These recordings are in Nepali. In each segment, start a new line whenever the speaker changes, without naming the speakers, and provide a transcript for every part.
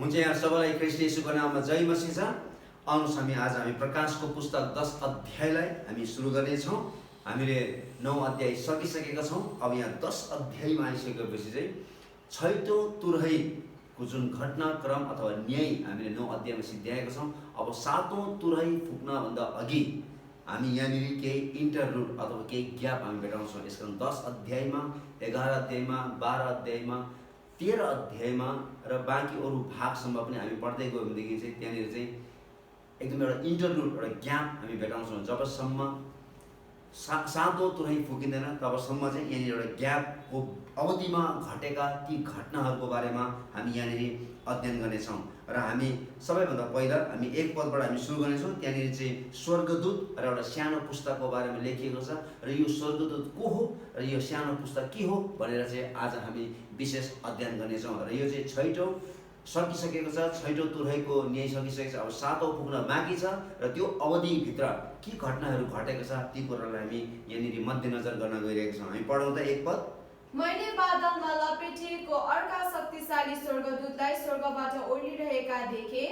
हुन्छ यहाँ सबैलाई ख्रीष्ट येशूको नाममा जय मसीह छ। आउनुहोस् आज हामी प्रकाशको पुस्तक 10 अध्यायलाई हामी सुरु गर्नेछौँ। हामीले 9 अध्याय सकिसकेका छौँ। अब यहाँ 10 अध्यायमा आइसकेपछि चाहिँ छैटौँ तुरहीको जुन घटनाक्रम अथवा न्याय हामीले 9 अध्यायमा सिद्ध्याएका छौँ। अब 7औं तुरही फुक्नभन्दा अघि हामी यहाँनिर केही इन्टरलुड अथवा केही ग्याप हामी भेटाउँछौँ। यस कारण 10 अध्यायमा 11 अध्यायमा 12 अध्यायमा 13 अध्यायमा र बाँकी अरू भागसम्म पनि हामी पढ्दै गयो भनेदेखि चाहिँ त्यहाँनिर चाहिँ एकदम एउटा इन्टरलुड एउटा ग्याप हामी भेटाउँछौँ। जबसम्म 7औं तुरही फुकिँदैन तबसम्म चाहिँ यहाँनिर एउटा ग्यापको अवधिमा घटेका ती घटनाहरूको बारेमा हामी यहाँनिर अध्ययन गर्नेछौँ। र हामी सबैभन्दा पहिला हामी एक पदबाट हामी सुरु गर्नेछौँ। त्यहाँनिर चाहिँ स्वर्गदूत र एउटा सानो पुस्तकको बारेमा लेखिएको छ र यो स्वर्गदूत को हो र यो सानो पुस्तक के हो भनेर चाहिँ आज हामी विशेष अध्ययन गर्नेछौँ। र यो चाहिँ छैटौँ सकिसकेको छ, छैटौँ तुरहीको न्याय सकिसकेको छ। अब 7औं पुग्न बाँकी छ र त्यो अवधिभित्र के घटनाहरू घटेको छ ती कुरालाई हामी यहाँनिर मध्यनजर गर्न गइरहेका छौँ। हामी पढौँ त एक पद।
मैले बादलमा लपेटिएको अर्का शक्तिशाली स्वर्गदूतलाई स्वर्गबाट ओर्लिरहेका देखे।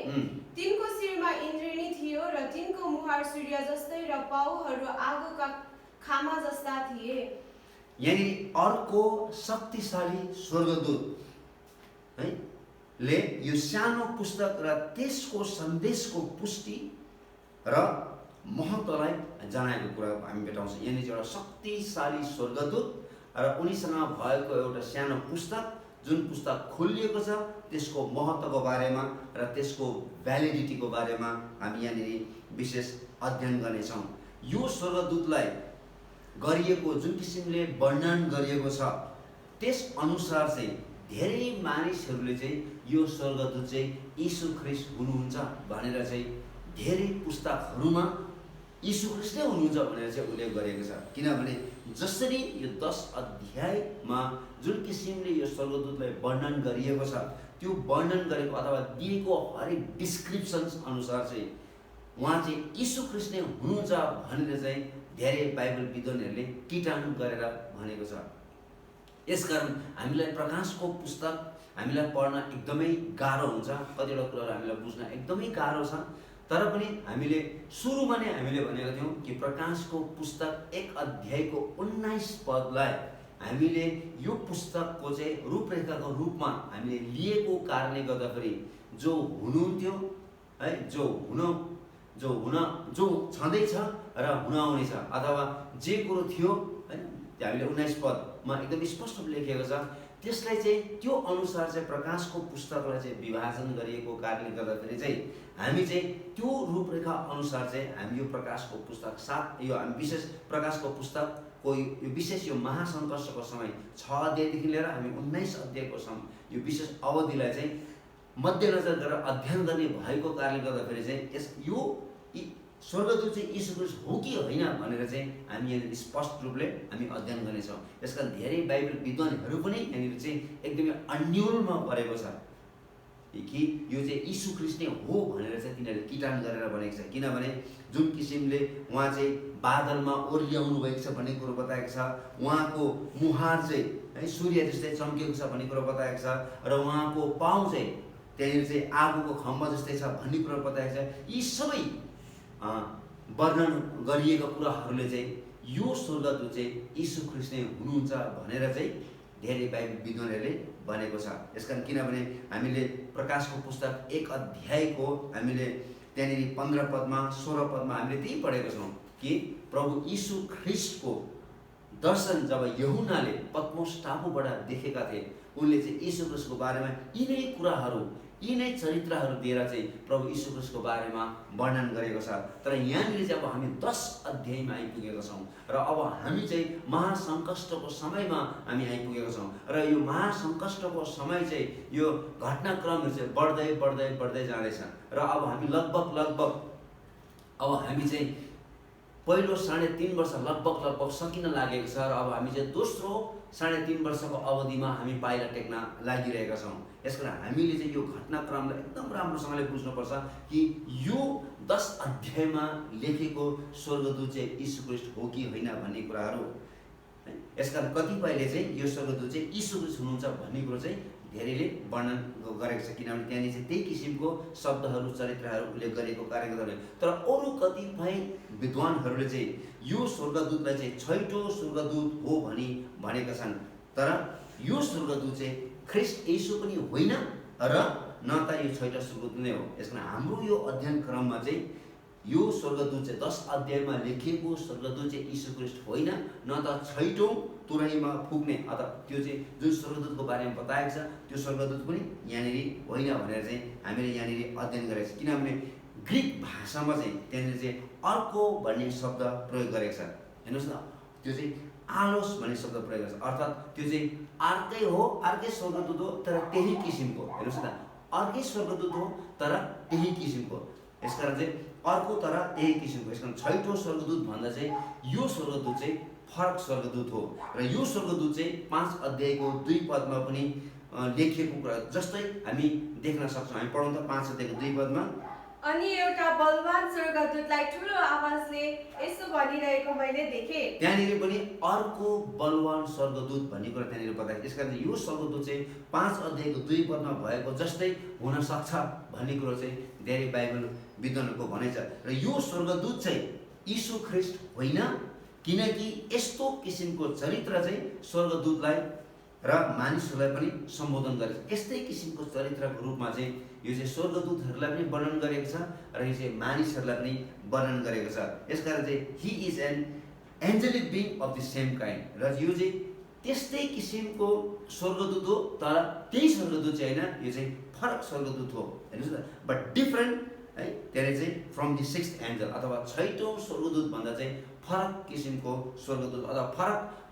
तिनको शिरमा इन्द्रेणी थियो र तिनको मुहार सूर्य जस्तै र पाउहरू आगोका खामा जस्ता थिए।
यहाँनिर अर्को शक्तिशाली स्वर्गदूत है ले यो सानो पुस्तक र त्यसको सन्देशको पुष्टि र महत्त्वलाई जनाएको कुरा हामी भेटाउँछौँ। यहाँनिर एउटा शक्तिशाली स्वर्गदूत र उनीसँग भएको एउटा सानो पुस्तक, जुन पुस्तक खोलिएको छ त्यसको महत्त्वको बारेमा र त्यसको भ्यालिडिटीको बारेमा हामी यहाँनिर विशेष अध्ययन गर्नेछौँ। यो स्वर्गदूतलाई गरिएको जुन किसिमले वर्णन गरिएको छ त्यस अनुसार चाहिँ धेरै मानिसहरूले चाहिँ यो स्वर्गदूत चाहिँ यीशु ख्रीष्ट हुनुहुन्छ भनेर चाहिँ धेरै पुस्तकहरूमा यीशु ख्रीष्टै हुनुहुन्छ भनेर चाहिँ उल्लेख गरेको छ। किनभने जसरी यो 10 अध्यायमा जुन किसिमले यो स्वर्गदूतलाई वर्णन गरिएको छ त्यो वर्णन गरेको अथवा दिएको हरेक डिस्क्रिप्सन्स अनुसार चाहिँ उहाँ चाहिँ यीशु ख्रीष्ट नै हुनुहुन्छ भनेर चाहिँ धेरै बाइबल विद्वानहरूले किटाणु गरेर भनेको छ। यसकारण हामीलाई प्रकाशको पुस्तक हामीलाई पढ्न एकदमै गाह्रो हुन्छ। कतिवटा कुराहरू हामीलाई बुझ्न एकदमै गाह्रो छ। तर पनि हामीले सुरुमा नै हामीले भनेका थियौँ कि प्रकाशको पुस्तक 1 अध्यायको 19 पदलाई हामीले यो पुस्तकको चाहिँ रूपरेखाको रूपमा हामीले लिएको कारणले गर्दाखेरि जो हुनुहुन्थ्यो है, जो छँदैछ र हुन आउनेछ अथवा जे कुरो थियो है, हामीले 19 पदमा एकदम स्पष्ट लेखिएको छ। त्यसलाई चाहिँ त्यो अनुसार चाहिँ प्रकाशको पुस्तकलाई चाहिँ विभाजन गरिएको कारणले गर्दाखेरि चाहिँ हामी चाहिँ त्यो रूपरेखा अनुसार चाहिँ हामी यो प्रकाशको पुस्तक यो हामी विशेष प्रकाशको पुस्तकको यो विशेष यो महासङ्कर्षको समय 6 अध्यायदेखि लिएर हामी 19 अध्यायको यो विशेष अवधिलाई चाहिँ मध्यनजर गरेर अध्ययन गर्ने भएको कारणले गर्दाखेरि चाहिँ यो स्वर्गदूत चाहिँ यीशु ख्रीष्ट हो कि होइन भनेर चाहिँ हामी यहाँनिर स्पष्ट रूपले हामी अध्ययन गर्नेछौँ। यसकारण धेरै बाइबल विद्वानहरू पनि यहाँनिर चाहिँ एकदमै अन्योलमा परेको छ कि यो चाहिँ यीशु ख्रीष्ट नै हो भनेर चाहिँ तिनीहरूले किटान गरेर भनेको छ। किनभने जुन किसिमले उहाँ चाहिँ बादलमा ओर्लिआउनु भएको छ भन्ने कुरो बताएको छ, उहाँको मुहार चाहिँ है सूर्य जस्तै चम्किएको छ भन्ने कुरो बताएको छ र उहाँको पाउ चाहिँ त्यहाँनिर चाहिँ आगोको खम्बा जस्तै छ भन्ने कुरो बताएको छ। यी सबै वर्णन गरिएका कुराहरूले चाहिँ यो स्वर्गदूत चाहिँ यीशु ख्रीष्ट नै हुनुहुन्छ भनेर चाहिँ धेरै बाइबल विद्वानहरूले भनेको छ। यसकारण किनभने हामीले प्रकाशको पुस्तक 1 अध्यायको हामीले त्यहाँनिर 15 पदमा 16 पदमा हामीले त्यही पढेको छौँ कि प्रभु यीशु ख्रीष्टको दर्शन जब यूहन्नाले पत्मोस टापुबाट देखेका थिए, उनले चाहिँ यीशु ख्रीष्टको बारेमा यिनै कुराहरू यिनै चरित्रहरू दिएर चाहिँ प्रभु यीशु ख्रीष्टको बारेमा वर्णन गरेको छ। तर यहाँनिर चाहिँ अब हामी 10 अध्यायमा आइपुगेका छौँ र अब हामी चाहिँ महासङ्कष्टको समयमा हामी आइपुगेका छौँ र यो महासङ्कष्टको समय चाहिँ यो घटनाक्रमहरू चाहिँ बढ्दै बढ्दै बढ्दै जाँदैछ र अब हामी लगभग अब हामी चाहिँ पहिलो 3.5 वर्ष लगभग सकिन लागेको छ र अब हामी चाहिँ दोस्रो 3.5 वर्षको अवधिमा हामी पाइला टेक्न लागिरहेका छौँ। यसकारण हामीले चाहिँ यो घटनाक्रमलाई एकदम राम्रोसँगले बुझ्नुपर्छ कि यो 10 अध्यायमा लेखेको स्वर्गदूत चाहिँ यीशु ख्रीष्ट हो कि होइन भन्ने कुराहरू। यसकारण कतिपयले चाहिँ यो स्वर्गदूत चाहिँ यीशु ख्रीष्ट हुनुहुन्छ भन्ने कुरो चाहिँ धेरैले वर्णन गरेको छ, किनभने त्यहाँनिर चाहिँ त्यही किसिमको शब्दहरू चरित्रहरू उल्लेख गरेको कारणले गर्दा। तर अरू कतिपय विद्वानहरूले चाहिँ यो स्वर्गदूतलाई चाहिँ छैटौँ स्वर्गदूत हो भनी भनेका छन्। तर यो स्वर्गदूत चाहिँ ख्रिस्ट येशू पनि होइन र न त यो छैटौँ स्वर्गदूत नै हो। यसकारण हाम्रो यो अध्ययन क्रममा चाहिँ यो स्वर्गदूत चाहिँ 10 अध्यायमा लेखिएको स्वर्गदूत चाहिँ यीशु ख्रिस्ट होइन, न त छैटौँ तुरैमा पुग्ने अथवा त्यो चाहिँ जुन स्वर्गदूतको बारेमा बताएको छ त्यो स्वर्गदूत पनि यहाँनिर होइन भनेर चाहिँ हामीले यहाँनिर अध्ययन गरेको छ। किनभने ग्रिक भाषामा चाहिँ त्यहाँनिर चाहिँ अर्को भन्ने शब्द प्रयोग गरेको छ। हेर्नुहोस् न, त्यो चाहिँ आलोस भन्ने शब्द प्रयोग गर्छ, अर्थात् त्यो चाहिँ अर्कै हो, अर्कै स्वर्गदूत हो तर त्यही किसिमको। हेर्नुहोस् न, अर्कै स्वर्गदूत हो तर त्यही किसिमको। यसकारण चाहिँ अर्को तर त्यही किसिमको। यसकारण छैटौँ स्वर्गदूत भन्दा चाहिँ यो स्वर्गदूत चाहिँ फरक स्वर्गदूत हो। र यो स्वर्गदूत चाहिँ 5 अध्यायको 2 पदमा पनि लेखिएको कुरा जस्तै हामी देख्न सक्छौँ। हामी पढौँ त 5 अध्यायको 2 पदमा।
अनि एउटा बलवान स्वर्गदूतलाई ठुलो आवाजले यसो भनिरहेको मैले देखेँ।
त्यहाँनिर पनि अर्को बलवान स्वर्गदूत भन्ने कुरा त्यहाँनिर बताएको। यसकारण यो स्वर्गदूत चाहिँ 5 अध्यायको 2 पदमा भएको जस्तै हुन सक्छ भन्ने कुरो चाहिँ धेरै बाइबल विद्वानहरूको भनाइ छ। र यो स्वर्गदूत चाहिँ यीशु ख्रिस्ट होइन, किनकि यस्तो किसिमको चरित्र चाहिँ स्वर्गदूतलाई र मानिसहरूलाई पनि सम्बोधन गरेको छ। यस्तै किसिमको चरित्रको रूपमा चाहिँ यो चाहिँ स्वर्गदूतहरूलाई पनि वर्णन गरेको छ र यो चाहिँ मानिसहरूलाई पनि वर्णन गरेको छ। यसकारण चाहिँ he is an angelic being of the same kind. र यो चाहिँ त्यस्तै किसिमको स्वर्गदूत हो तर त्यही स्वर्गदूत चाहिँ होइन, यो चाहिँ फरक स्वर्गदूत हो। हेर्नुहोस् न, बट डिफरेन्ट है। त्यहाँनिर चाहिँ फ्रम द 6th एन्जल अथवा छैटौँ स्वर्गदूत भन्दा चाहिँ फरक किसिमको स्वर्गदूत अथवा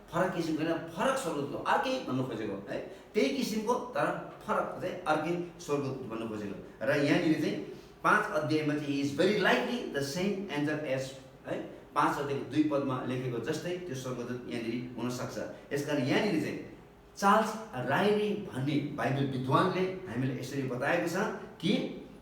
फरक किसिमको होइन, फरक स्वर्गदूत अर्कै भन्नु खोजेको है। त्यही किसिमको तर फरक चाहिँ अर्कै स्वर्गदूत भन्नु खोजेको। र यहाँनिर चाहिँ 5 अध्यायमा चाहिँ is very likely the same angel as है, 5 अध्यायको 2 पदमा लेखेको जस्तै त्यो स्वर्गदूत यहाँनिर हुनसक्छ। यसकारण यहाँनिर चाहिँ चार्ल्स राइली भन्ने बाइबल विद्वानले हामीले यसरी बताएको छ कि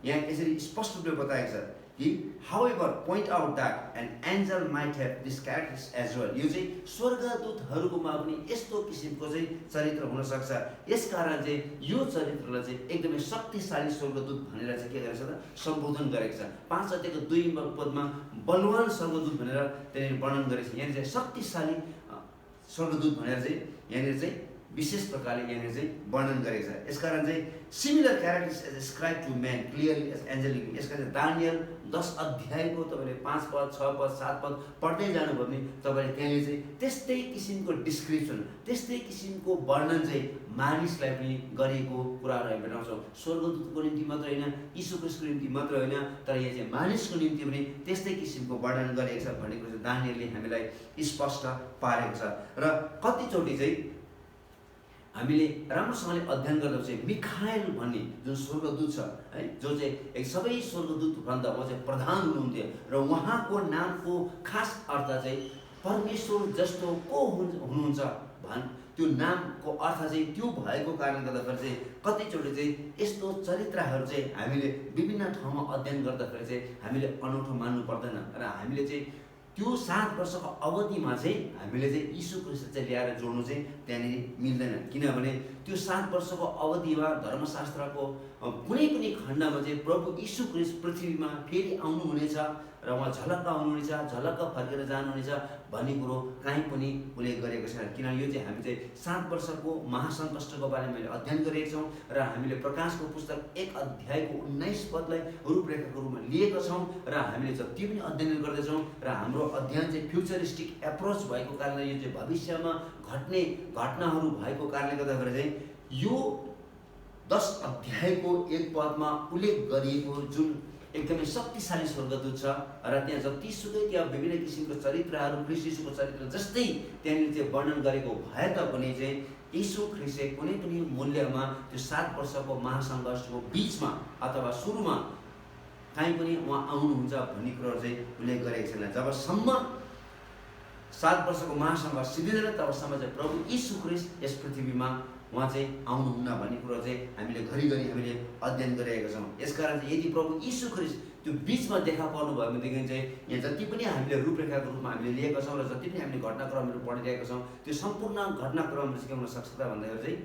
यहाँ यसरी स्पष्ट रूपले बताएको छ कि however point out that an angel might have this characters as well। यो चाहिँ स्वर्गदूतहरूकोमा पनि यस्तो किसिमको चाहिँ चरित्र हुन सक्छ। यसकारण चाहिँ यो चरित्रलाई चाहिँ एकदमै शक्तिशाली स्वर्गदूत भनेर चाहिँ के गरेको छ त सम्बोधन गरेको छ। 5 अध्यायको 2 पदमा बलवान स्वर्गदूत भनेर त्यहाँनिर वर्णन गरेको छ। यहाँनिर चाहिँ शक्तिशाली स्वर्गदूत भनेर चाहिँ यहाँनिर चाहिँ विशेष प्रकारले यहाँनिर चाहिँ वर्णन गरेको छ। यसकारण चाहिँ similar characters as ascribe to man clearly as angelic. यसका चाहिँ दानियल 10 अध्यायको तपाईँले 5 पद 6 पद 7 पद पढ्दै जानुभयो भने तपाईँले त्यहाँनिर चाहिँ त्यस्तै किसिमको डिस्क्रिप्सन, त्यस्तै किसिमको वर्णन चाहिँ मानिसलाई पनि गरेको कुराहरू हामी भेटाउँछौँ। स्वर्गदूतको निम्ति मात्र होइन, यीशु ख्रिस्टको निम्ति मात्र होइन, तर यहाँ चाहिँ मानिसको निम्ति पनि त्यस्तै किसिमको वर्णन गरेको छ भन्ने कुरा चाहिँ दानियलले हामीलाई स्पष्ट पारेको छ। र कतिचोटि चाहिँ हामीले राम्रोसँगले अध्ययन गर्दा चाहिँ मिखाएल भन्ने जुन स्वर्गदूत छ है, जो चाहिँ एक सबै स्वर्गदूतभन्दा उहाँ चाहिँ प्रधान हुनुहुन्थ्यो र उहाँको नामको खास अर्थ चाहिँ परमेश्वर जस्तो को हुनुहुन्छ त्यो नामको अर्थ चाहिँ त्यो भएको कारणले गर्दाखेरि चाहिँ कतिचोटि चाहिँ यस्तो चरित्रहरू चाहिँ हामीले विभिन्न ठाउँमा अध्ययन गर्दाखेरि चाहिँ हामीले अनौठो मान्नु पर्दैन। र हामीले चाहिँ त्यो 7 वर्षको अवधिमा चाहिँ हामीले चाहिँ यीशु ख्रिस्ट चाहिँ ल्याएर जोड्नु चाहिँ त्यहाँनिर मिल्दैन। किनभने त्यो 7 वर्षको अवधिमा धर्मशास्त्रको कुनै पनि खण्डमा चाहिँ प्रभु यीशु ख्रिस्ट पृथ्वीमा फेरि आउनुहुनेछ र उहाँ झलक्क आउनुहुनेछ, झलक्क फर्केर जानुहुनेछ भन्ने कुरो कहीँ पनि उल्लेख गरेको छैन। किनभने यो चाहिँ हामी चाहिँ 7 वर्षको महासङ्कष्टको बारेमा हामीले अध्ययन गरेका छौँ र हामीले प्रकाशको पुस्तक 1 अध्यायको 19 पदलाई रूपरेखाको रूपमा लिएका छौँ र हामीले जति पनि अध्ययन गर्दैछौँ र हाम्रो अध्ययन चाहिँ फ्युचरिस्टिक एप्रोच भएको कारणले यो चाहिँ भविष्यमा घट्ने घटनाहरू भएको कारणले गर्दाखेरि चाहिँ यो 10 अध्यायको 1 पदमा उल्लेख गरिएको जुन एकदमै शक्तिशाली स्वर्गदूत छ र त्यहाँ जतिसुकै त्यहाँ विभिन्न किसिमको चरित्रहरू ख्रिस्ट यीशुको चरित्र जस्तै त्यहाँनिर चाहिँ वर्णन गरेको भए तापनि चाहिँ यीशु ख्रिस्ट कुनै पनि मूल्यमा त्यो 7 वर्षको महासङ्घर्षको बिचमा अथवा सुरुमा कहीँ पनि उहाँ आउनुहुन्छ भन्ने कुरो चाहिँ उल्लेख गरेको छैन। जबसम्म 7 वर्षको महासङ्घर्ष सिद्धिँदैन तबसम्म चाहिँ प्रभु यीशु ख्रिस्ट यस पृथ्वीमा उहाँ चाहिँ आउनुहुन्न भन्ने कुरो चाहिँ हामीले घरिघरि हामीले अध्ययन गरिरहेका छौँ। यसकारण चाहिँ यदि प्रभु यीशु ख्रिस्ट त्यो बिचमा देखा पर्नु भयो भनेदेखि चाहिँ यहाँ जति पनि हामीले रूपरेखाको रूपमा हामीले लिएका छौँ र जति पनि हामीले घटनाक्रमहरू पढिरहेका छौँ त्यो सम्पूर्ण घटनाक्रमहरू चाहिँ के हुन सक्छ त भन्दाखेरि चाहिँ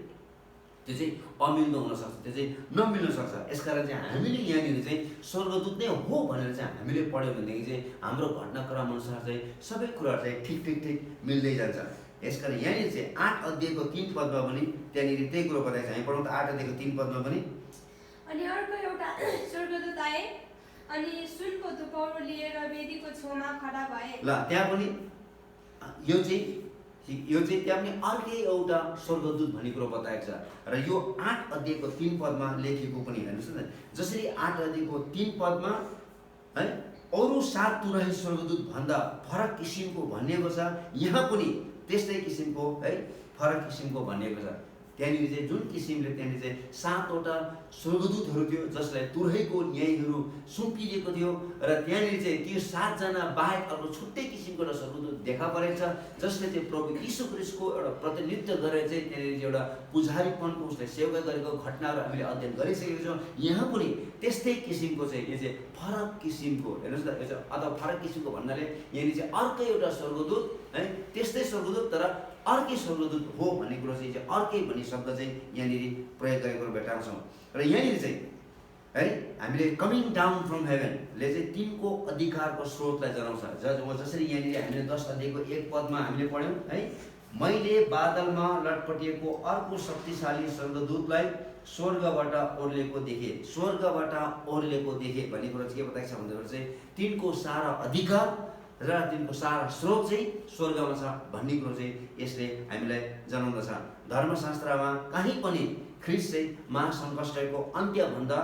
त्यो चाहिँ अमिल्दो हुनसक्छ, त्यो चाहिँ नमिल्न सक्छ। यसकारण चाहिँ हामीले यहाँनिर चाहिँ स्वर्गदूत नै हो भनेर चाहिँ हामीले पढ्यौँ भनेदेखि चाहिँ हाम्रो घटनाक्रम अनुसार चाहिँ सबै कुराहरू चाहिँ ठिक मिल्दै जान्छ। यसकारण यहाँनिर चाहिँ 8 अध्यायको 3 पदमा पनि त्यहाँनिर त्यही कुरो बताएको छ। हामी पढौँ त 8 अध्यायको 3 पदमा पनि।
अनि अर्को एउटा स्वर्गदूत आए अनि सुनको धुपौरो लिएर वेदीको छेउमा खडा भए।
ल त्यहाँ पनि यो चाहिँ त्यहाँ पनि अर्कै एउटा स्वर्गदूत भन्ने कुरो बताएको छ। र यो 8 अध्यायको 3 पदमा लेखेको पनि हेर्नुहोस् न, जसरी 8 अध्यायको 3 पदमा है अरू 7 तुरही स्वर्गदूत भन्दा फरक किसिमको भनिएको छ, यहाँ पनि त्यस्तै किसिमको है फरक किसिमको भनिएको छ। त्यहाँनिर चाहिँ जुन किसिमले त्यहाँनिर चाहिँ 7वटा स्वर्गदूतहरू थियो जसलाई तुरहीको न्यायहरू सुम्पिएको थियो, र त्यहाँनिर चाहिँ त्यो 7 जना बाहेक अर्को छुट्टै किसिमको एउटा स्वर्गदूत देखा परेको छ, जसले चाहिँ प्रभु यीशु ख्रीष्टको एउटा प्रतिनिधित्व गरेर चाहिँ त्यहाँनिर एउटा पुजारीपनको उसले सेवा गरेको घटनाहरू हामीले अध्ययन गरिसकेका छौँ। यहाँ पनि त्यस्तै किसिमको चाहिँ यो चाहिँ फरक किसिमको हेर्नुहोस् न, यो चाहिँ अथवा फरक किसिमको भन्नाले यहाँनिर चाहिँ अर्कै एउटा स्वर्गदूत है, त्यस्तै स्वर्गदूत तर अर्कै स्वर्गदूत हो भन्ने कुरो चाहिँ अर्कै भन्ने शब्द चाहिँ यहाँनिर प्रयोग गरेको भेटाउँछौँ। र यहाँनिर चाहिँ है हामीले कमिङ डाउन फ्रम हेभेनले चाहिँ तिनको अधिकारको स्रोतलाई जनाउँछ। जसरी यहाँनिर हामीले 10 अध्यायको 1 पदमा हामीले पढ्यौँ है, मैले बादलमा लटपटिएको अर्को शक्तिशाली स्वर्गदूतलाई स्वर्गबाट ओर्लेको देखेँ, स्वर्गबाट ओर्लेको देखेँ भन्ने कुरो चाहिँ के बताएको छ भन्दाखेरि चाहिँ तिनको सारा अधिकार र तिनको सारा स्रोत चाहिँ स्वर्गमा छ भन्ने कुरो चाहिँ यसले हामीलाई जनाउँदछ। धर्मशास्त्रमा कहीँ पनि ख्रीष्ट चाहिँ महासङ्कष्टको अन्त्यभन्दा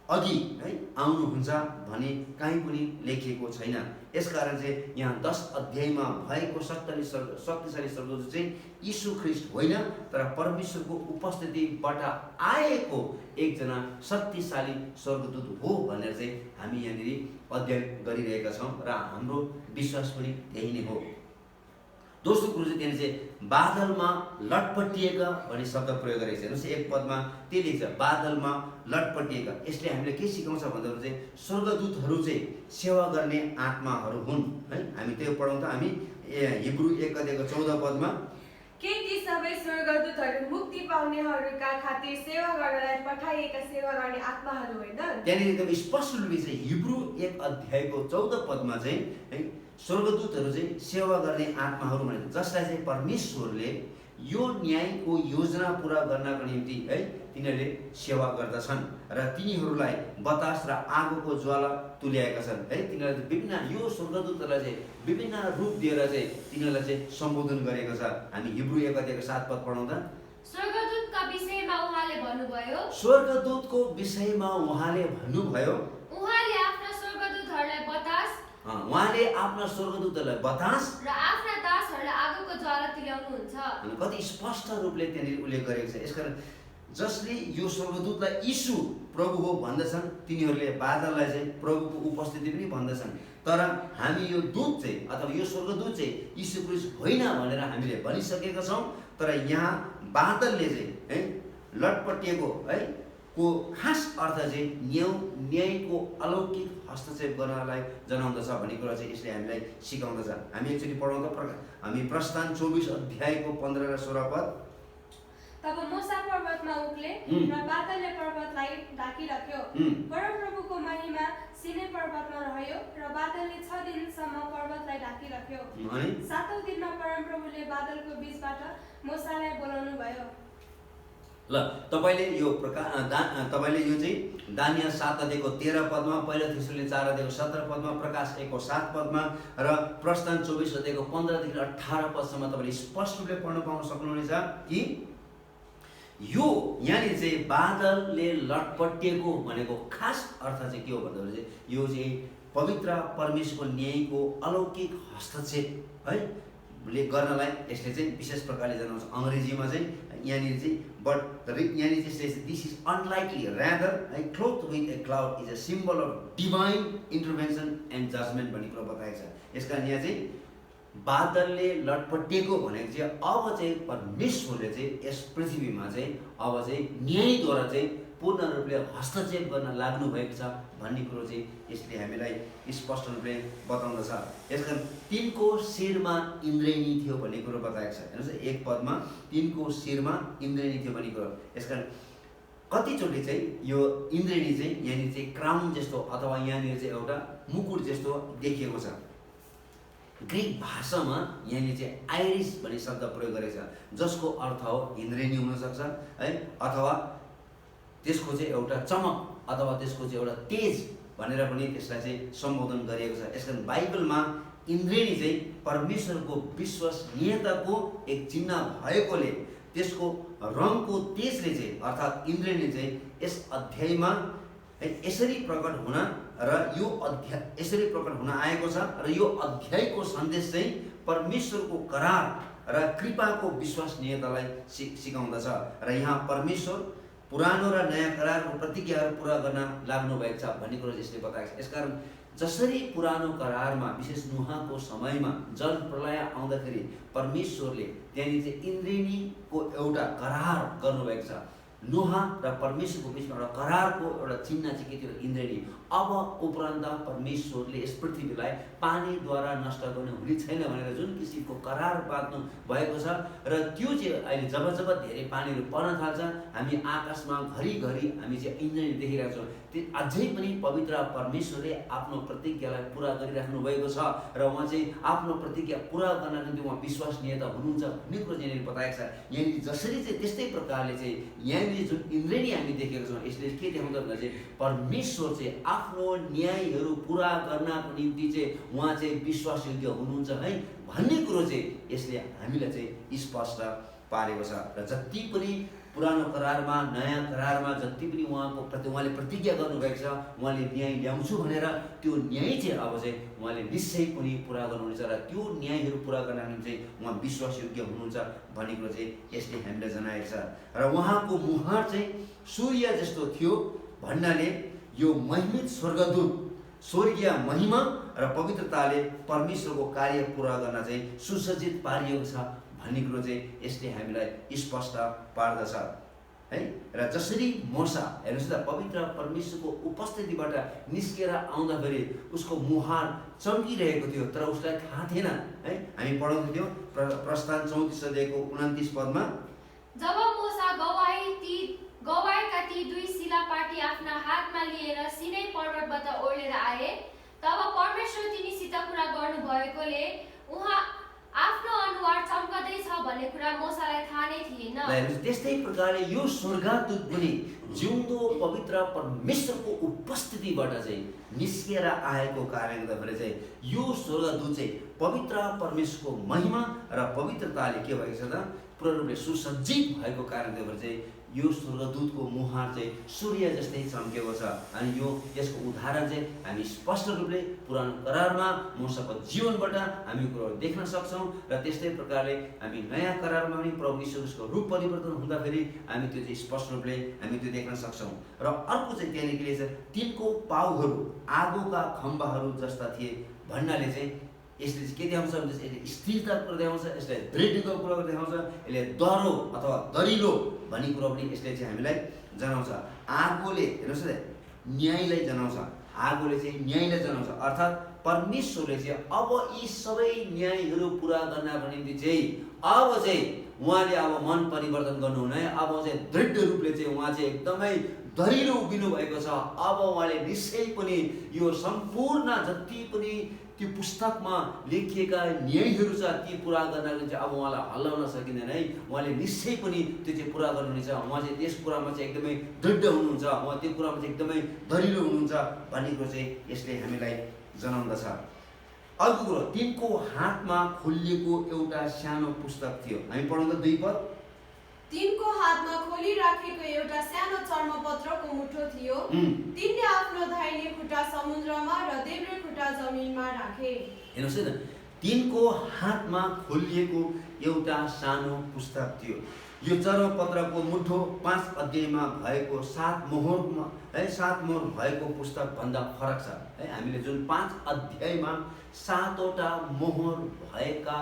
अघि है आउनुहुन्छ भने कहीँ पनि लेखिएको छैन। यसकारण चाहिँ यहाँ 10 अध्यायमा भएको शक्तिशाली स्वर्गदूत चाहिँ यीशु ख्रीष्ट होइन, तर परमेश्वरको उपस्थितिबाट आएको एकजना शक्तिशाली स्वर्गदूत हो भनेर चाहिँ हामी यहाँनिर अध्ययन गरिरहेका छौँ र हाम्रो विश्वास पनि त्यही नै हो। दोस्रो कुरो चाहिँ त्यहाँनिर चाहिँ बादलमा लटपटिएका भन्ने शब्द प्रयोग गरेको छ। हेर्नुहोस् 1 पदमा त्यो लेख्छ बादलमा लटपटिएका। यसले हामीले के सिकाउँछ भन्दाखेरि चाहिँ स्वर्गदूतहरू चाहिँ सेवा गर्ने आत्माहरू हुन् है। हामी त्यो पढौँ त हामी हिब्रू 1 अध्यायको 14 पदमा,
के ती सबै स्वर्गदूतहरू मुक्ति पाउनेहरूका खातिर सेवा गर्नलाई पठाइएका सेवा गर्ने आत्माहरू होइन।
त्यहाँनिर एकदम स्पष्ट रूपले चाहिँ हिब्रू 1 अध्यायको 14 पदमा चाहिँ है स्वर्गदूतहरू चाहिँ सेवा गर्ने आत्माहरू भनेको जसलाई चाहिँ परमेश्वरले यो न्यायको योजना पुरा गर्नको निम्ति है तिनीहरूले सेवा गर्दछन् र तिनीहरूलाई बतास र आगोको ज्वाला तुल्याएका छन् है। तिनीहरूले विभिन्न यो स्वर्गदूतहरूलाई चाहिँ विभिन्न रूप दिएर चाहिँ तिनीहरूलाई चाहिँ सम्बोधन गरेको छ। हामी हिब्रू 1 अध्यायको 7 पद पढौँ त।
स्वर्गदूतका विषयमा उहाँले भन्नुभयो,
स्वर्गदूतको विषयमा उहाँले भन्नुभयो,
उहाँले आफ्ना स्वर्गदूतहरूलाई बतास
उहाँले आफ्ना स्वर्गदूतहरूलाई बतास
र आफ्ना दासहरूलाई आगोको ज्वाला तुल्याउनुहुन्छ।
कति स्पष्ट रूपले त्यहाँनिर उल्लेख गरेको छ। यसकारण जसले यो स्वर्गदूतलाई यीशु प्रभु हो भन्दछन् तिनीहरूले बादललाई चाहिँ प्रभुको उपस्थिति पनि भन्दछन्, तर हामी यो दूत चाहिँ अथवा यो स्वर्गदूत चाहिँ यीशु ख्रीष्ट होइन भनेर हामीले भनिसकेका छौँ। तर यहाँ बादलले चाहिँ है लटपटिएको है को खास अर्थ चाहिँ न्यायको अलौकिक हस्तक्षेप गर्नलाई जनाउँदछ भन्ने कुरा चाहिँ यसले हामीलाई सिकाउँदछ। हामी एकचोटि पढौँ त हामी प्रस्थान 24 अध्यायको 15 र 16 पद।
तब मूसा पर्वतमा उक्ले र बादलले पर्वतलाई ढाकिराख्यो। परमप्रभुको महिमा सिनै पर्वतमा रह्यो र बादलले 6 दिनसम्म पर्वतलाई ढाकिराख्यो। 7औं दिनमा परमप्रभुले बादलको बीचबाट मूसालाई बोलाउनु भयो।
ल तपाईले यो तपाईले यो चाहिँ दानियल 7 अध्यायको 13 पदमा, पहिलो थिस्सलुनी 4 अध्यायको 17 पदमा, प्रकाश 1 को 7 पदमा र प्रस्थान 24 अध्यायको 15 देखि 18 पदसम्म तपाईले स्पष्ट रूपले पढ्न पाउन सक्नुहुनेछ कि यो यहाँनिर चाहिँ बादलले लटपटिएको भनेको खास अर्थ चाहिँ के हो भन्दाखेरि चाहिँ यो चाहिँ पवित्र परमेश्वरको न्यायको अलौकिक हस्तक्षेप है गर्नलाई यसले चाहिँ विशेष प्रकारले जनाउँछ। अङ्ग्रेजीमा चाहिँ यहाँनिर चाहिँ यहाँनिर चाहिँ दिस इज अनलाइकली रादर है cloth with A cloud is a symbol of divine intervention and judgement भन्ने कुरा बताएको छ। यसका यहाँ चाहिँ बादलले लटपटिएको भनेको चाहिँ अब चाहिँ परमेश्वरले चाहिँ यस पृथ्वीमा चाहिँ अब चाहिँ न्यायद्वारा चाहिँ पूर्ण रूपले हस्तक्षेप गर्न लाग्नु भएको छ भन्ने कुरो चाहिँ यसले हामीलाई स्पष्ट रूपले बताउँदछ। यसकारण तिनको शिरमा इन्द्रेणी थियो भन्ने कुरो बताएको छ। हेर्नुहोस् एक पदमा तिनको शिरमा इन्द्रेणी थियो भन्ने कुरो। यसकारण कतिचोटि चाहिँ यो इन्द्रेणी चाहिँ यहाँनिर चाहिँ क्राउन जस्तो अथवा यहाँनिर चाहिँ एउटा मुकुट जस्तो देखिएको छ। ग्रिक भाषामा यहाँनिर चाहिँ आइरिस भन्ने शब्द प्रयोग गरेको छ, जसको अर्थ हो इन्द्रेणी हुनसक्छ है, अथवा त्यसको चाहिँ एउटा चमक अथवा त्यसको चाहिँ एउटा तेज भनेर पनि त्यसलाई चाहिँ सम्बोधन गरिएको छ। यसकारण बाइबलमा इन्द्रेणी चाहिँ परमेश्वरको विश्वसनीयताको एक चिन्ह भएकोले त्यसको रङको तेजले चाहिँ अर्थात् इन्द्रेणी चाहिँ यस अध्यायमा यसरी प्रकट हुन र यो अध्याय यसरी प्रकट हुन आएको छ र यो अध्यायको सन्देश चाहिँ परमेश्वरको करार र कृपाको विश्वसनीयतालाई सिकाउँदछ। र यहाँ परमेश्वर पुरानो र नयाँ करारको प्रतिज्ञाहरू पुरा गर्न लाग्नु भएको छ भन्ने कुरो यसले बताएको छ। यसकारण जसरी पुरानो करारमा विशेष नुहाको समयमा जल प्रलय आउँदाखेरि परमेश्वरले त्यहाँनिर चाहिँ इन्द्रेणीको एउटा करार गर्नुभएको छ। नुहा र परमेश्वरको बिचमा एउटा करारको एउटा चिन्ह चाहिँ के थियो? इन्द्रेणी। अब उपरान्त परमेश्वरले यस पृथ्वीलाई पानीद्वारा नष्ट गर्ने हुने छैन भनेर जुन किसिमको करार बाँध्नु भएको छ र त्यो चाहिँ अहिले जब जब धेरै पानीहरू पर्न थाल्छ हामी आकाशमा घरिघरि हामी चाहिँ इन्द्रेणी देखिरहेको छौँ। त्यो अझै पनि पवित्र परमेश्वरले आफ्नो प्रतिज्ञालाई पुरा गरिराख्नु भएको छ र उहाँ चाहिँ आफ्नो प्रतिज्ञा पुरा गर्नको निम्ति उहाँ विश्वसनीयता हुनुहुन्छ भन्ने कुरो यहाँनिर बताएको छ। यहाँनिर जसरी चाहिँ त्यस्तै प्रकारले चाहिँ यहाँनिर जुन इन्द्रेणी हामी देखेका छौँ यसले के देखाउँछ भन्दा चाहिँ परमेश्वर चाहिँ आफ्नो न्यायहरू पुरा गर्नको निम्ति चाहिँ उहाँ चाहिँ विश्वासयोग्य हुनुहुन्छ है भन्ने कुरो चाहिँ यसले हामीलाई चाहिँ स्पष्ट पारेको छ। र जति पनि पुरानो करारमा नयाँ करारमा जति पनि उहाँले प्रतिज्ञा गर्नुभएको छ उहाँले न्याय ल्याउँछु भनेर त्यो न्याय चाहिँ अब चाहिँ उहाँले निश्चय पनि पुरा गर्नुहुनेछ र त्यो न्यायहरू पुरा गर्नको निम्ति चाहिँ उहाँ विश्वासयोग्य हुनुहुन्छ भन्ने कुरो चाहिँ यसले हामीलाई जनाएको छ। र उहाँको मुहार चाहिँ सूर्य जस्तो थियो भन्नाले यो महिमित स्वर्गदूत स्वर्गीय महिमा र पवित्रताले परमेश्वरको कार्य पुरा गर्न चाहिँ सुसज्जित पारिएको छ भन्ने कुरो चाहिँ यसले हामीलाई स्पष्ट पार्दछ है। र जसरी मूसा हेर्नुहोस् त पवित्र परमेश्वरको उपस्थितिबाट निस्केर आउँदाखेरि उसको मुहार चम्किरहेको थियो तर उसलाई थाहा थिएन है। हामी पढाउँदै थियौँ प्रस्थान 34 अध्यायको 29 पदमा,
जब मूसा गवाएका ती दुई शिलापाटी आफ्ना हातमा लिएर सिनै पर्वतबाट ओर्लेर आए तब परमेश्वर तिनीसित कुरा गर्नु भएकोले उहाँ आफ्नो अनुहार चम्कदैछ भन्ने कुरा मूसालाई थाहा नै थिएन।
त्यस्तै प्रकारले यो स्वर्गदूत पनि जिउँदो पवित्र परमेश्वरको उपस्थितिबाट चाहिँ निस्केर आएको कारणले गर्दाखेरि चाहिँ यो स्वर्गदूत चाहिँ पवित्र परमेश्वरको महिमा र पवित्रताले के भएको छ त पूर्ण रूपले सुसज्जित भएको कारणले गर्दा चाहिँ यो स्वर्गदूतको मुहार चाहिँ सूर्य जस्तै चम्केको छ। अनि यसको उदाहरण चाहिँ हामी स्पष्ट रूपले पुरानो करारमा मूसाको जीवनबाट हामी कुरोहरू देख्न सक्छौँ र त्यस्तै प्रकारले हामी नयाँ करारमा पनि प्रभु यीशुको रूप परिवर्तन हुँदाखेरि हामी त्यो चाहिँ स्पष्ट रूपले हामी त्यो देख्न सक्छौँ। र अर्को चाहिँ त्यहाँनिर के छ, तिनको पाउहरू आगोका खम्बाहरू जस्ता थिए भन्नाले चाहिँ यसले के देखाउँछ भने यसले स्थिरता कुरा देखाउँछ, यसले दृढको कुरा देखाउँछ, यसले दह्रो अथवा दरिलो भन्ने कुरो पनि यसले चाहिँ हामीलाई जनाउँछ। आगोले हेर्नुहोस् न न्यायलाई जनाउँछ, आगोले चाहिँ न्यायलाई जनाउँछ अर्थात् परमेश्वरले चाहिँ अब यी सबै न्यायहरू पुरा गर्नको निम्ति चाहिँ अब चाहिँ उहाँले अब मन परिवर्तन गर्नुहुन्न है। अब चाहिँ दृढ रूपले चाहिँ उहाँ चाहिँ एकदमै दरिलो उभिनु भएको छ। अब उहाँले निश्चय पनि यो सम्पूर्ण जति पनि त्यो पुस्तकमा लेखिएका न्यायहरू छ ती पुरा गर्नको चाहिँ अब उहाँलाई हल्लाउन सकिँदैन है। उहाँले निश्चय पनि त्यो चाहिँ पुरा गर्नुहुनेछ। उहाँ चाहिँ त्यस कुरामा चाहिँ एकदमै दृढ हुनुहुन्छ, उहाँ त्यो कुरामा चाहिँ एकदमै दरिलो हुनुहुन्छ भन्ने कुरो चाहिँ यसले हामीलाई जनाउँदछ। अर्को कुरो, तिनको हातमा खोलिएको एउटा सानो पुस्तक थियो। हामी पढाउँदा 2 पद,
तिनको हातमा खोलिराखेको एउटा सानो चर्मपत्रको मुठो थियो। तिनले आफ्नो दाहिने खुट्टा समुद्रमा र देब्रे खुट्टा जमिनमा राखे।
हेर्नुहोस् है त, तिनको हातमा खोलिएको एउटा सानो पुस्तक थियो। यो चर्मपत्रको मुठो 5 अध्यायमा भएको 7 मोहरमा है 7 मोहर भएको पुस्तक भन्दा फरक छ है। हामीले जुन 5 अध्यायमा 7 वटा मोहर भएका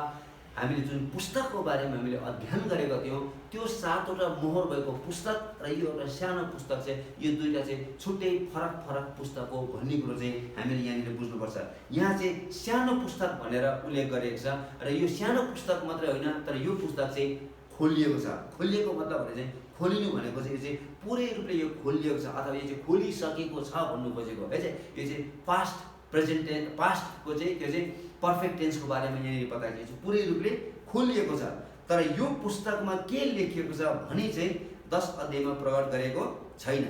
हामीले जुन पुस्तकको बारेमा हामीले अध्ययन गरेका थियौँ त्यो 7वटा मोहर भएको पुस्तक र यो एउटा सानो पुस्तक चाहिँ यो दुईटा चाहिँ छुट्टै फरक फरक पुस्तक हो भन्ने कुरो चाहिँ हामीले यहाँनिर बुझ्नुपर्छ। यहाँ चाहिँ सानो पुस्तक भनेर उल्लेख गरिएको छ र यो सानो पुस्तक मात्रै होइन तर यो पुस्तक चाहिँ खोलिएको छ। खोलिएको मतलब भने चाहिँ खोलिनु भनेको चाहिँ यो चाहिँ पुरै रूपले यो खोलिएको छ अथवा यो चाहिँ खोलिसकेको छ भन्नु खोजेको है चाहिँ यो चाहिँ पास्ट प्रेजेन्ट टेन्स पास्टको चाहिँ त्यो चाहिँ पर्फेक्ट टेन्सको बारेमा यहाँनिर बताएको छ पुरै रूपले खोलिएको छ। तर यो पुस्तकमा के लेखिएको छ भने चाहिँ 10 अध्यायमा प्रकट गरेको छैन।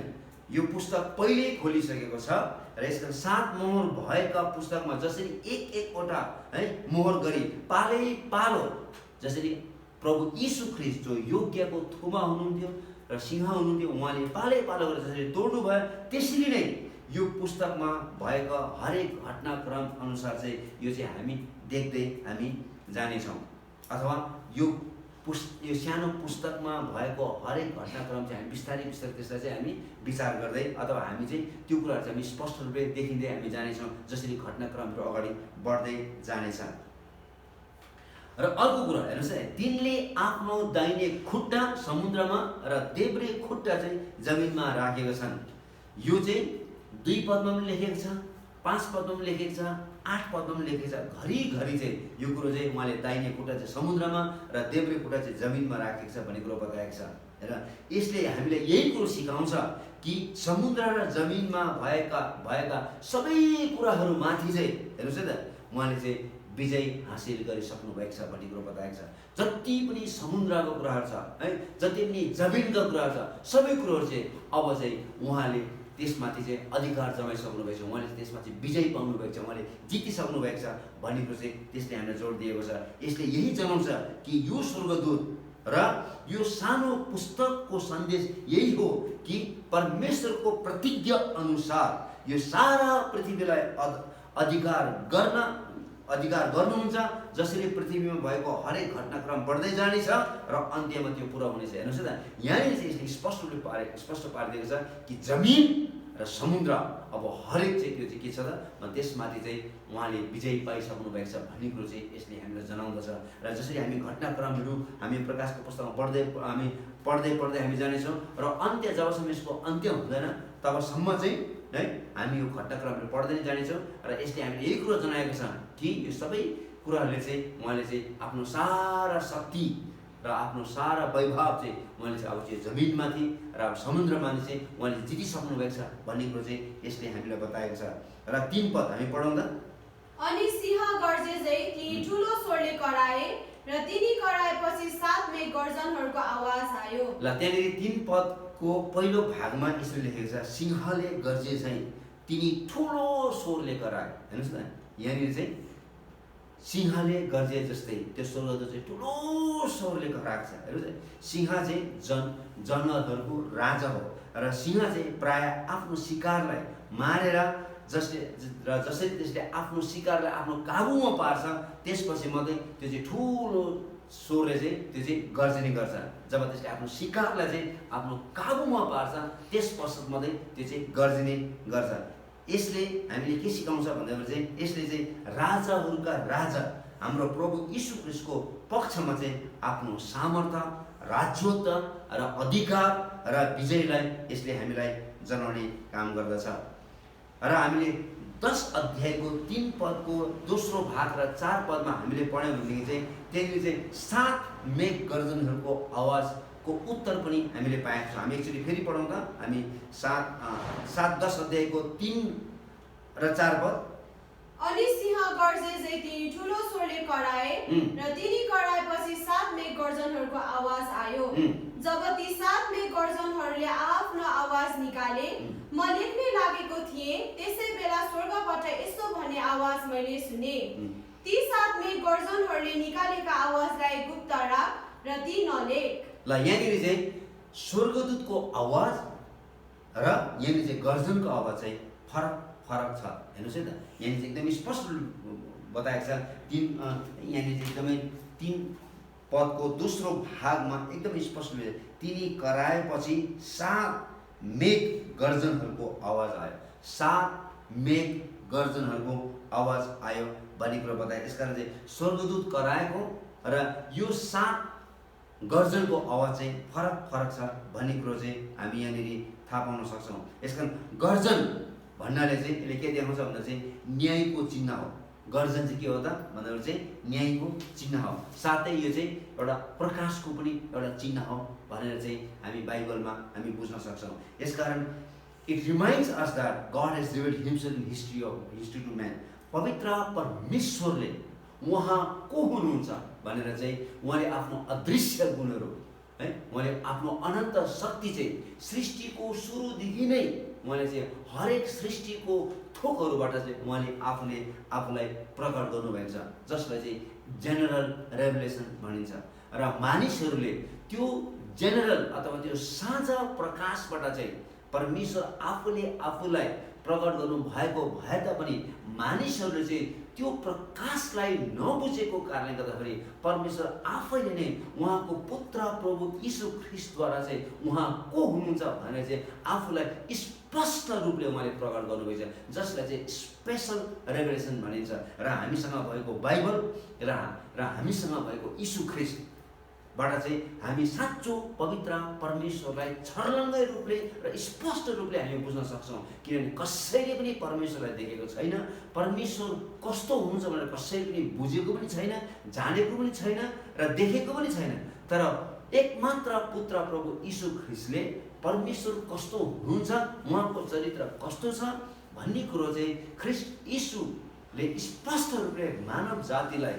यो पुस्तक पहिल्यै खोलिसकेको छ र यसका 7 मोहर भएका पुस्तकमा जसरी एक वटा है मोहर गरी पालै पालो जसरी प्रभु यीशु ख्रीष्ट जो योग्यको थुमा हुनुहुन्थ्यो र सिंह हुनुहुन्थ्यो उहाँले पालै पालो गरेर जसरी तोड्नु भयो त्यसरी नै यो पुस्तकमा भएका हरेक घटनाक्रम अनुसार चाहिँ यो चाहिँ हामी देख्दै हामी जानेछौँ अथवा यो सानो पुस्तकमा भएको हरेक घटनाक्रम चाहिँ हामी बिस्तारै बिस्तारै त्यसलाई चाहिँ हामी विचार गर्दै अथवा हामी चाहिँ त्यो कुराहरू चाहिँ हामी स्पष्ट रूपले देखिँदै हामी जानेछौँ जसरी घटनाक्रमहरू अगाडि बढ्दै जानेछ। र अर्को कुरा हेर्नुहोस् है तिनले आफ्नो दाहिने खुट्टा समुद्रमा र देब्रे खुट्टा चाहिँ जमिनमा राखेका छन्। यो चाहिँ 2 पदमा पनि लेखेको छ 5 पदमा पनि लेखेको छ 8 पदमा पनि लेखेको छ। घरिघरि चाहिँ यो कुरो चाहिँ उहाँले दाहिने खुट्टा चाहिँ समुद्रमा र देब्रे खुट्टा चाहिँ जमिनमा राखेको छ भन्ने कुरो बताएको छ। र यसले हामीलाई यही कुरो सिकाउँछ कि समुद्र र जमिनमा भएका सबै कुराहरू माथि चाहिँ हेर्नुहोस् है त उहाँले चाहिँ विजय हासिल गरिसक्नु भएको छ भन्ने कुरो बताएको छ। जति पनि समुद्रको कुराहरू छ है जति पनि जमिनका कुराहरू छ सबै कुरोहरू चाहिँ अब चाहिँ उहाँले त्यसमाथि चाहिँ अधिकार जमाइसक्नु भएको छ। उहाँले त्यसमा चाहिँ विजय पाउनु भएको छ उहाँले जितिसक्नु भएको छ भन्ने कुरो चाहिँ त्यसले हामीलाई जोड दिएको छ। यसले यही जनाउँछ कि यो स्वर्गदूत र यो सानो पुस्तकको सन्देश यही हो कि परमेश्वरको प्रतिज्ञा अनुसार यो सारा पृथ्वीलाई अधिकार गर्नुहुन्छ जसरी पृथ्वीमा भएको हरेक घटनाक्रम बढ्दै जानेछ र अन्त्यमा त्यो पुरा हुनेछ। हेर्नुहोस् है त यहाँनिर चाहिँ यसले स्पष्ट पारिदिएको छ कि जमिन र समुद्र अब हरेक चाहिँ त्यो चाहिँ के छ त त्यसमाथि चाहिँ उहाँले विजय पाइसक्नु भएको छ भन्ने कुरो चाहिँ यसले हामीलाई जनाउँदछ। र जसरी हामी घटनाक्रमहरू हामी प्रकाशको पुस्तकमा पढ्दै हामी जानेछौँ र अन्त्य जबसम्म यसको अन्त्य हुँदैन तबसम्म चाहिँ है हामी यो घटनाक्रमहरू पढ्दै जानेछौँ। र यसले हामीले यही कुरो जनाएको छ कि यो सबै कुराहरूले चाहिँ उहाँले चाहिँ आफ्नो सारा शक्ति र आफ्नो सारा वैभव चाहिँ उहाँले चाहिँ अब चाहिँ जमिनमाथि र अब समुद्रमाथि चाहिँ उहाँले जितिसक्नु भएको छ भन्ने कुरो चाहिँ यसले हामीलाई बताएको छ। र 3 पद हामी पढौँ त।
अनि सिंह गर्जे झै ती ठुलो स्वरले कराए र तिनी कराएपछि 7 मेघ गर्जनहरूको आवाज आयो।
ल त्यहाँनिर 3 पदको पहिलो भागमा यसले लेखेको छ सिंहले गर्जे चाहिँ तिनी ठुलो स्वरले कराए। हेर्नुहोस् न यहाँनिर चाहिँ सिंहले गर्जे जस्तै त्यो स्वर्गदूत चाहिँ ठुलो स्वरले कराएको छ। हेर्नुहोस् सिंह चाहिँ जनावरहरूको राजा हो र सिंह चाहिँ प्राय आफ्नो शिकारलाई मारेर जसरी त्यसले आफ्नो शिकारलाई आफ्नो काबुमा पार्छ त्यसपछि मात्रै त्यो चाहिँ ठुलो स्वरले चाहिँ त्यो चाहिँ गर्जने गर्छ। जब त्यसले आफ्नो शिकारलाई चाहिँ आफ्नो काबुमा पार्छ त्यस पश्चात मात्रै त्यो चाहिँ गर्जने गर्छ। यसले हामीले के सिकाउँछ भन्दाखेरि चाहिँ यसले चाहिँ राजाहरूका राजा हाम्रो प्रभु यीशु ख्रीष्टको पक्षमा चाहिँ आफ्नो सामर्थ्य राज्यत्व र अधिकार र विजयलाई यसले हामीलाई जनाउने काम गर्दछ। र हामीले 10 अध्यायको 3 पदको दोस्रो भाग र 4 पदमा हामीले पढ्यौँ भनेदेखि चाहिँ त्यहाँनिर चाहिँ 7 मेघ गर्जनहरूको आवाजको उत्तर पनि हामीले पाएका छौँ। हामी एकचोटि फेरि पढौँ त। हामी 10 अध्यायको 3 र 4 पद।
अनि सिंह गर्जे झै तिनी ठुलो स्वरले कराए र तिनी कराएपछि 7 मेघ गर्जनहरूको आवाज आयो। जब ती 7 मेघ गर्जनहरूले आफ्नो आवाज निकाले म लेख्ने लागेको थिएँ त्यसै बेला स्वर्गबाट यस्तो भन्ने आवाज मैले सुने ती 7 मेघ गर्जनहरूले निकालेका आवाजलाई गुप्त राख र ती नलेख।
ल यहाँनिर चाहिँ स्वर्गदूतको आवाज र यहाँनिर चाहिँ गर्जनको आवाज चाहिँ फरक छ। हेर्नुहोस् है त यहाँनिर चाहिँ एकदमै स्पष्ट बताएको छ। यहाँनिर चाहिँ एकदमै 3 पदको दोस्रो भागमा एकदमै स्पष्ट तिनी कराएपछि 7 मेघ गर्जनहरूको आवाज आयो। 7 मेघ गर्जनहरूको आवाज आयो भन्ने कुरो बताए। यसकारण चाहिँ स्वर्गदूत कराएको र यो 7 गर्जनको आवाज चाहिँ फरक फरक छ भन्ने कुरो चाहिँ हामी यहाँनिर थाहा पाउन सक्छौँ। यसकारण गर्जन भन्नाले चाहिँ यसले के देखाउँछ भन्दा चाहिँ न्यायको चिन्ह हो। गर्जन चाहिँ के हो त भन्दाखेरि चाहिँ न्यायको चिन्ह हो। साथै यो चाहिँ एउटा प्रकाशको पनि एउटा चिन्ह हो भनेर चाहिँ हामी बाइबलमा हामी बुझ्न सक्छौँ। यसकारण it reminds us that God has revealed himself in history to man. पवित्र परमेश्वरले उहाँ को हुनुहुन्छ भनेर चाहिँ उहाँले आफ्नो अदृश्य गुणहरू है, उहाँले आफ्नो अनन्त शक्ति चाहिँ सृष्टिको सुरुदेखि नै उहाँले चाहिँ हरेक सृष्टिको थोकहरूबाट चाहिँ उहाँले आफूलाई प्रकट गर्नुभएको छ, जसलाई चाहिँ जेनरल रेभलेसन भनिन्छ। र मानिसहरूले त्यो जेनरल अथवा त्यो साझा प्रकाशबाट चाहिँ परमेश्वर आफूलाई प्रकट गर्नु भएको भए तापनि मानिसहरूले चाहिँ त्यो प्रकाशलाई नबुझेको कारणले गर्दाखेरि परमेश्वर आफैले नै उहाँको पुत्र प्रभु यीशु ख्रीष्टद्वारा चाहिँ उहाँ को हुनुहुन्छ भनेर चाहिँ आफूलाई स्पष्ट रूपले उहाँले प्रकट गर्नुभएको छ, जसलाई चाहिँ स्पेसल रेभलेसन भनिन्छ। र हामीसँग भएको बाइबल र हामीसँग भएको यीशु ख्रीष्टबाट चाहिँ हामी साँचो पवित्र परमेश्वरलाई छर्लङ्गै रूपले र स्पष्ट रूपले हामी बुझ्न सक्छौँ। किनभने कसैले पनि परमेश्वरलाई देखेको छैन, परमेश्वर कस्तो हुनुहुन्छ भनेर कसैले पनि बुझेको पनि छैन, जानेको पनि छैन र देखेको पनि छैन। तर एकमात्र पुत्र प्रभु यीशु ख्रीष्टले परमेश्वर कस्तो हुनुहुन्छ, उहाँको चरित्र कस्तो छ भन्ने कुरो चाहिँ ख्रीष्ट यीशुले स्पष्ट रूपले मानव जातिलाई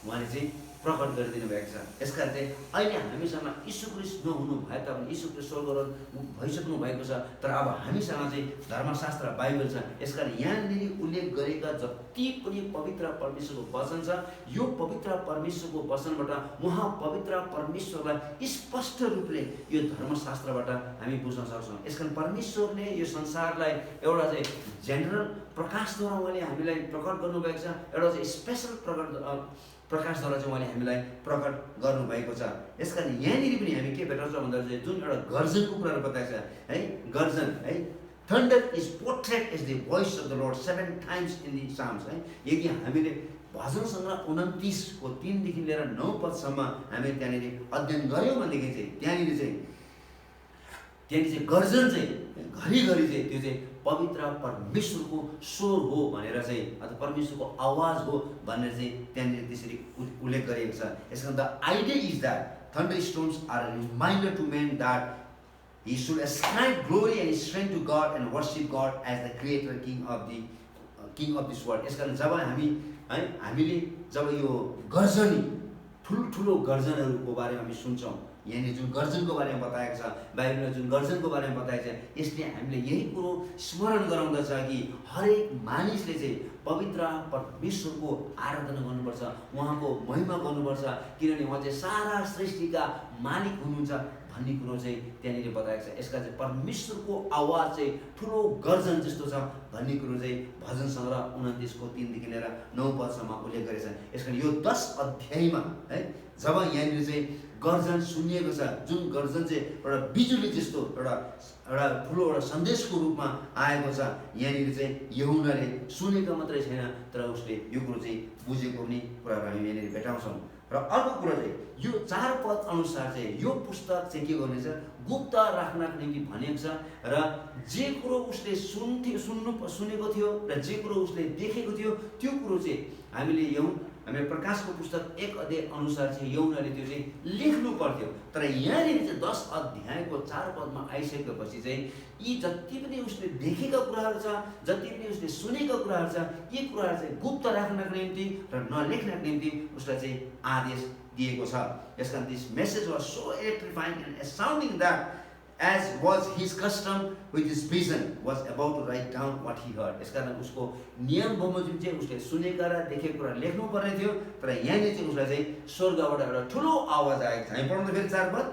उहाँले चाहिँ प्रकट गरिदिनु भएको छ। यसकारण चाहिँ अहिले हामीसँग यीशु ख्रीष्ट नहुनु भए तापनि यीशु ख्रीष्ट स्वर्गरोहण भइसक्नु भएको छ, तर अब हामीसँग चाहिँ धर्मशास्त्र बाइबल छ। यसकारण यहाँनिर उल्लेख गरेका जति पनि पवित्र परमेश्वरको वचन छ, यो पवित्र परमेश्वरको वचनबाट उहाँ पवित्र परमेश्वरलाई स्पष्ट रूपले यो धर्मशास्त्रबाट हामी बुझ्न सक्छौँ। यसकारण परमेश्वरले यो संसारलाई एउटा चाहिँ जेनरल प्रकाशद्वारा उहाँले हामीलाई प्रकट गर्नुभएको छ, एउटा चाहिँ स्पेसल प्रकाशद्वारा चाहिँ उहाँले हामीलाई प्रकट गर्नुभएको छ। यसकारण यहाँनिर पनि हामी के भेटाउँछौँ भन्दा चाहिँ जुन एउटा गर्जनको कुराहरू बताएको छ है, गर्जन है, thunder is portrait is the voice of the Lord 7 times in the Psalms है। यदि हामीले भजन सङ्ग्रह 29 को 3 देखि लिएर 9 पदसम्म हामीले त्यहाँनिर अध्ययन गऱ्यौँ भनेदेखि चाहिँ त्यहाँनिर चाहिँ गर्जन चाहिँ घरिघरि चाहिँ त्यो चाहिँ पवित्र परमेश्वरको स्वर हो भनेर चाहिँ अथवा परमेश्वरको आवाज हो भनेर चाहिँ त्यहाँनिर त्यसरी उल्लेख गरिएको छ। यसकारण the idea is that thunderstorms are a reminder to man that he should ascribe glory and strength to God and worship God as the creator king of this world। यसकारण जब हामीले जब यो गर्जनी ठुलो गर्जनहरूको बारेमा हामी सुन्छौँ, यहाँनिर जुन गर्जनको बारेमा बताएको छ, बाइबलमा जुन गर्जनको बारेमा बताएको छ, यसले हामीले यही कुरो स्मरण गराउँदछ कि हरेक मानिसले चाहिँ पवित्र परमेश्वरको आराधना गर्नुपर्छ, उहाँको महिमा गर्नुपर्छ, किनभने उहाँ चाहिँ सारा सृष्टिका मालिक हुनुहुन्छ भन्ने कुरो चाहिँ त्यहाँनिर बताएको छ। यसका चाहिँ परमेश्वरको आवाज चाहिँ ठुलो गर्जन जस्तो छ भन्ने कुरो चाहिँ भजन सङ्ग्रह 29 को 3 देखि लिएर 9 पदसम्म उल्लेख गरेको छ। यसकारण यो 10 अध्यायमा है जब यहाँनिर चाहिँ गर्जन सुनिएको छ, जुन गर्जन चाहिँ एउटा बिजुली जस्तो एउटा ठुलो एउटा सन्देशको रूपमा आएको छ, यहाँनिर चाहिँ यूहन्नाले सुनेको मात्रै छैन तर उसले यो कुरो चाहिँ बुझेको पनि कुराहरू हामी यहाँनिर भेटाउँछौँ। र अर्को कुरो चाहिँ यो 4 पद अनुसार चाहिँ यो पुस्तक चाहिँ के गर्नेछ, गुप्त राख्नको निम्ति भनेको छ। र जे कुरो उसले सुनेको थियो र जे कुरो उसले देखेको थियो त्यो कुरो चाहिँ हामीले प्रकाशको पुस्तक 1 अध्याय अनुसार चाहिँ यूहन्नाले त्यो चाहिँ लेख्नु पर्थ्यो। तर यहाँनिर चाहिँ 10 अध्यायको 4 पदमा आइसकेपछि चाहिँ यी जति पनि उसले देखेका कुराहरू छ, जति पनि उसले सुनेका कुराहरू छ, यी कुराहरू चाहिँ गुप्त राख्नको निम्ति र नलेख्नको निम्ति उसलाई चाहिँ आदेश दिएको छ। यसकारण this message was so electrifying and sounding that as was his custom with his vision was about to write down what he heard। यसकारण उसको नियम बमोजिम चाहिँ उसले सुनेका र देखेको कुरा लेख्नु पर्ने थियो, तर यहाँनिर चाहिँ उसलाई चाहिँ स्वर्गबाट एउटा ठुलो आवाज आएको छ। हामी पढ्नु फेरि 4 पद।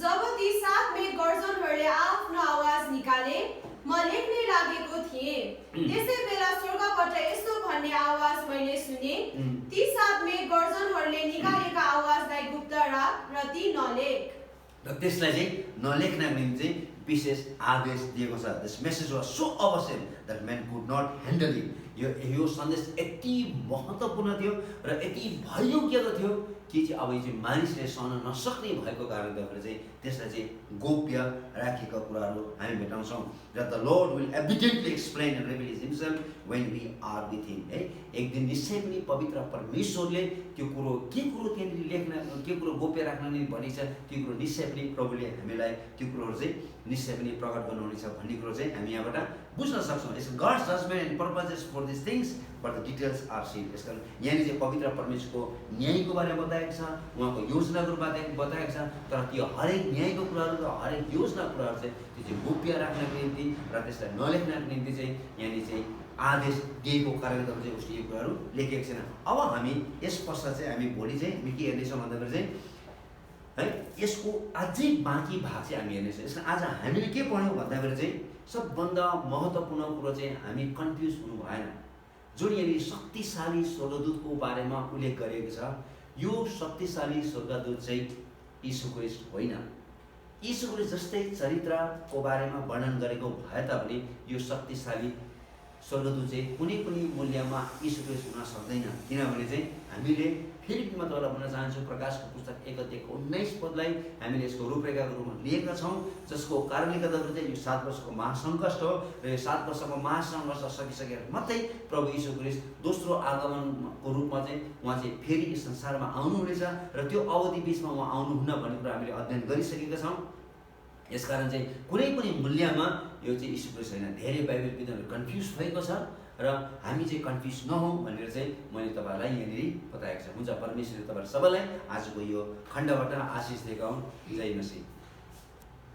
जब ती 7 गर्जनहरूले आफ्नो आवाज निकाले म लेख्नै लागेको थिएँ, त्यसै बेला स्वर्गबाट यस्तो भन्ने आवाज मैले सुने, ती 7 गर्जनहरूले निकालेका आवाजलाई गुप्त राख र ती नलेख।
र त्यसलाई चाहिँ नलेख्नको निम्ति चाहिँ विशेष आदेश दिएको छ। This message was so awesome that man could not handle it. यो सन्देश यति महत्त्वपूर्ण थियो र यति भयोग्य थियो के चाहिँ अब यो चाहिँ मानिसले सहन नसक्ने भएको कारणले गर्दा चाहिँ त्यसलाई चाहिँ गोप्य राखेका कुराहरू हामी भेटाउँछौँ र the lord will evidently explain and reveal himself when we are with him है। एक दिन निश्चय पनि पवित्र परमेश्वरले त्यो कुरो के कुरो त्यहाँनिर लेख्न के कुरो गोप्य राख्न नि भनेको छ त्यो कुरो निश्चय पनि प्रभुले हामीलाई त्यो कुरोहरू चाहिँ निश्चय पनि प्रकट गर्नुहुनेछ भन्ने कुरो चाहिँ हामी यहाँबाट बुझ्न सक्छौँ। It's God's judgment and purposes for this things but the details are seen. यसकारण यहाँनिर चाहिँ पवित्र परमेश्वरको न्यायको बारेमा बताएको छ, उहाँको योजनाको बताएको छ, तर त्यो हरेक न्यायको कुराहरू र हरेक योजना कुराहरू चाहिँ त्यो चाहिँ गोप्य राख्नको निम्ति र त्यसलाई नलेख्नको निम्ति चाहिँ यहाँनिर चाहिँ आदेश दिएको कारणले गर्दा चाहिँ उसले यो कुराहरू लेखेको छैन। अब हामी यस पश्चात चाहिँ हामी भोलि चाहिँ हामी के हेर्नेछौँ भन्दाखेरि चाहिँ है यसको अझै बाँकी भाग चाहिँ हामी हेर्नेछौँ। यसमा आज हामीले के पढ्यौँ भन्दाखेरि चाहिँ सबभन्दा महत्त्वपूर्ण कुरो चाहिँ हामी कन्फ्युज हुनु भएन। जुन यहाँनिर शक्तिशाली स्वर्गदूतको बारेमा उल्लेख गरिएको छ, यो शक्तिशाली स्वर्गदूत चाहिँ यीशु ख्रीष्ट होइन। यीशु ख्रीष्ट जस्तै चरित्रको बारेमा वर्णन गरेको भए तापनि यो शक्तिशाली स्वर्गदूत चाहिँ कुनै पनि मूल्यमा यीशु ख्रीष्ट हुन सक्दैन। किनभने चाहिँ हामीले फेरि पनि म तपाईँलाई भन्न चाहन्छु, प्रकाशको पुस्तक 1:19 हामीले यसको रूपरेखाको रूपमा लिएका छौँ, जसको कारणले गर्दाखेरि चाहिँ यो 7 वर्षको महासङ्कष्ट हो र यो 7 वर्षको महासङ्कष्ट सकिसकेर मात्रै प्रभु यीशु ख्रीष्ट दोस्रो आगमनको रूपमा चाहिँ उहाँ चाहिँ फेरि यस संसारमा आउनुहुनेछ र त्यो अवधि बिचमा उहाँ आउनुहुन्न भन्ने कुरा हामीले अध्ययन गरिसकेका छौँ। यसकारण चाहिँ कुनै पनि मूल्यमा यो चाहिँ यीशु ख्रीष्ट होइन। धेरै बाइबल विद्वानहरू कन्फ्युज भएको छ र हामी चाहिँ कन्फ्युज नहौँ भनेर चाहिँ मैले तपाईँहरूलाई यहाँनिर बताएको छु। हुन्छ, परमेश्वरले तपाईँहरू सबैलाई आजको यो खण्डबाट आशिष दिएका हुन्। जय मसीह।